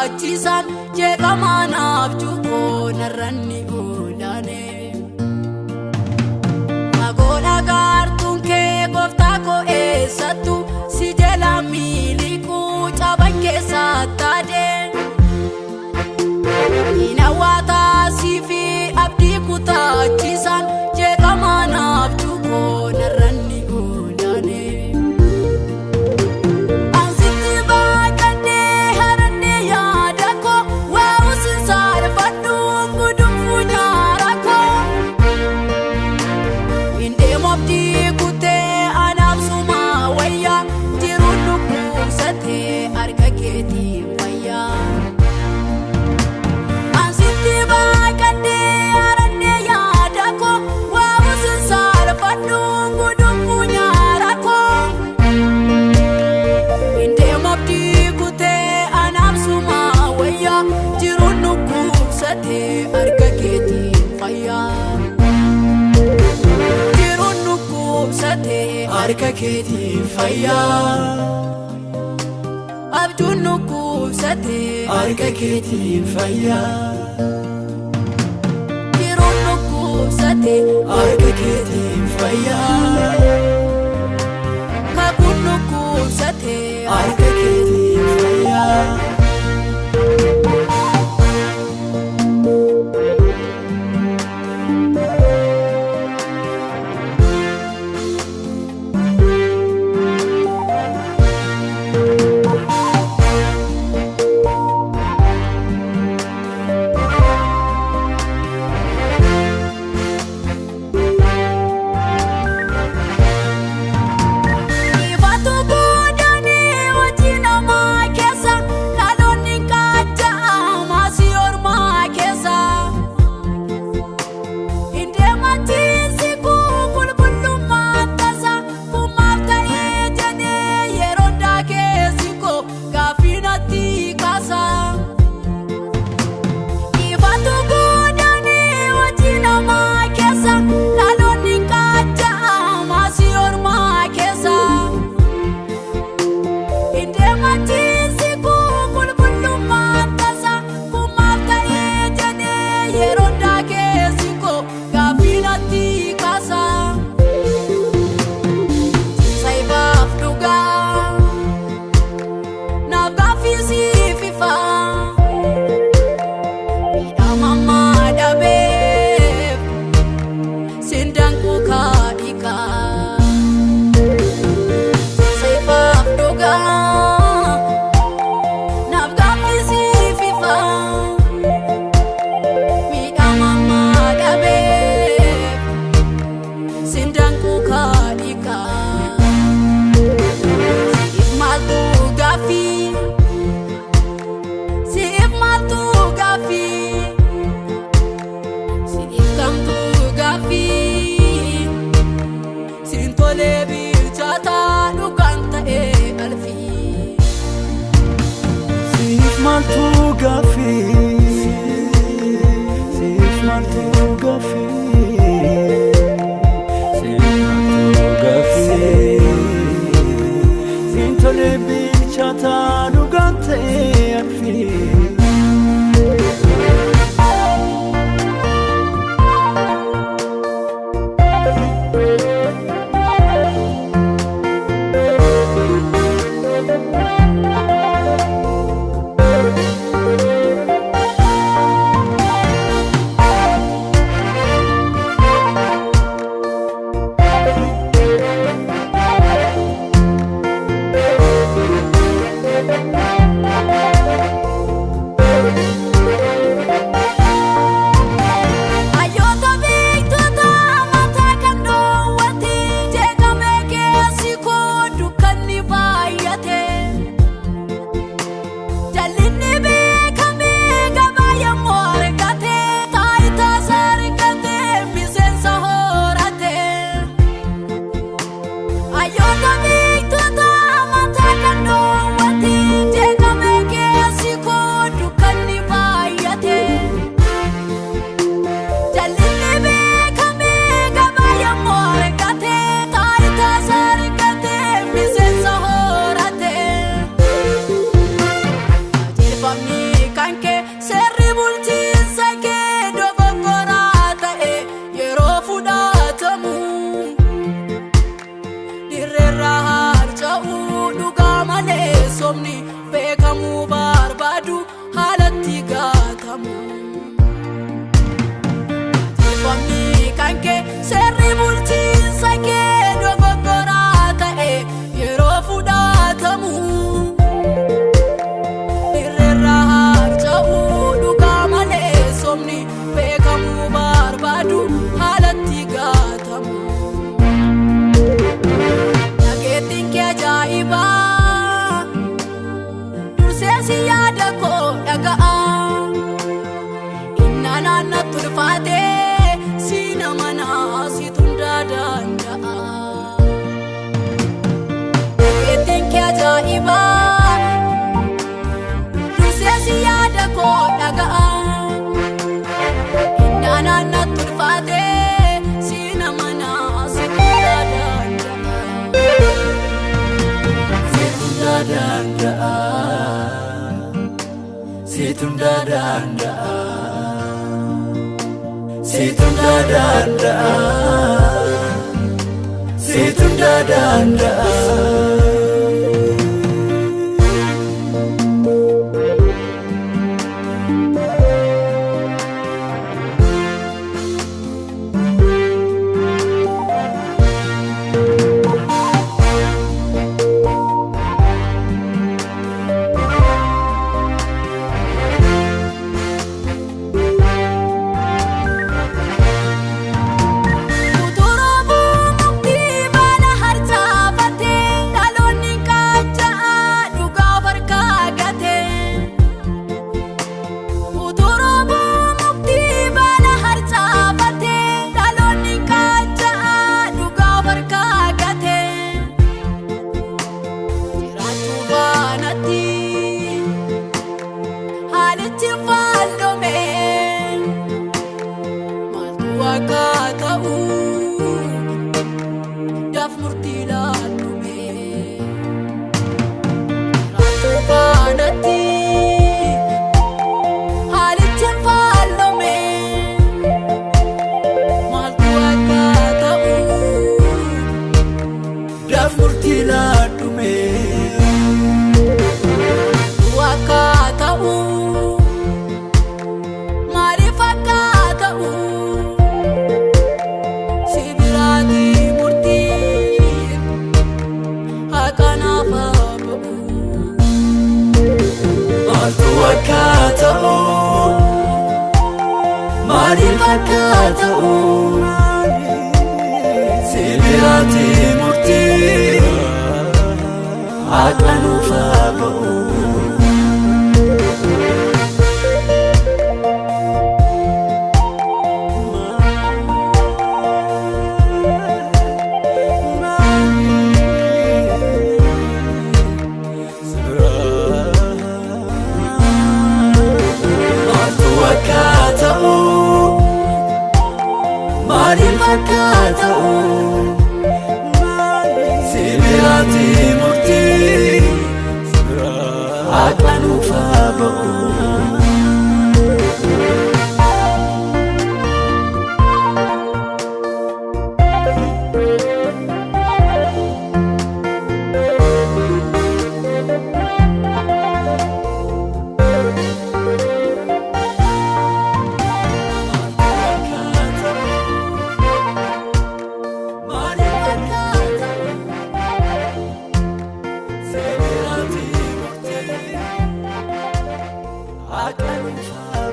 kutaachisan jeeqamaanaaf cuubboo narranni oolane. Magoodha gaartuun kee gooftaa koo eessattu si jala miliquu caban keessaa taadeen. Inawaataa siifi abdii kutaachisan jeeqamaanaaf cuubboo narranni oolane. Ansitti baaqadhee harannee yaada koo waa'uusin saalfadhuun gudunfuu nyaara koo. Indeemoftii kutee anaaf sumaa wayyaa jiruun dhukkubsatee harka keetiin fayyaa. Ansitti baaqadhee harannee yaada koo waa'uusin saalfadhuun gudunfuu nyaara koo. Indeemoftii kutee anaaf sumaa wayyaa jiruun dhukkubsatee harka keetiin fayyaa. Jiruun dhukkubsatee harka keetiin fayyaa. Abjuun dhukkubsatee harka keetiin fayyaa. Jiruun dhukkubsatee harka keetiin fayyaa. Kakuun dhukkubsatee harka keetiin fayyaa. Ifatu boodanii hojii namaa keessa dhaloonni kaacha'aa maasii ormaa keessa. Indeemachiisi qulqullummaan tasa kummaaf ta'ee jedhee yeroo daakeessi koo gaaffii natti kaasa. Ifatu boodanii hojii namaa keessa dhaloonni kaacha'aa maasii ormaa keessa. Indeemachiisi qulqullummaan tasa kummaaf ta'ee jedhee yeroo daakeessi koo gaaffii natti kaasa. Saibaaf dhugaa naaf gaaffii siif ifaa. Miidhamammaa dhabeef sindaanquu kaadhikaa. Saibaaf dhugaa naaf gaaffii siif ifaa. Miidhamammaa dhabeef sindaanquu kaadhikaa. Siif maaltu gaaffii? Siif maaltu gaaffii? Siif kamtu gaaffii? Siin tolee bilchaataa dhugaan ta'ee alfii. Siif maaltu gaaffii? Siif maaltu gaaffii? Siif maaltu gaaffii? Siin tolee bilchaataa dhugaan ta'ee alfii. gaatamu Tifamni kanke serri bulchiinsa kee dogoggoraa ta'e yeroo fudhatamu Irreerraa harca'uu dhugaa malee somni beekamuu barbaadu haalatti gaatamu Nageettiin kee ajaa'ibaa dursee si yaada koo dhaga'a Inna naannatti ulfaatee si nama naasitu hundaa danda'a Nageettiin kee ajaa'ibaa dursee si yaada koo dhaga'a Inna naannatti ulfaatee si nama naasitu hundaa danda'a Situnda danda'a Situnda danda'a Situnda danda'a Situnda danda'a Maaliif akka ta'u Sibiraati murtii Akka nuuf haa ba'u Maaliif akka ta'u Sibiraati murtii Akka nuuf haa ba'u I can't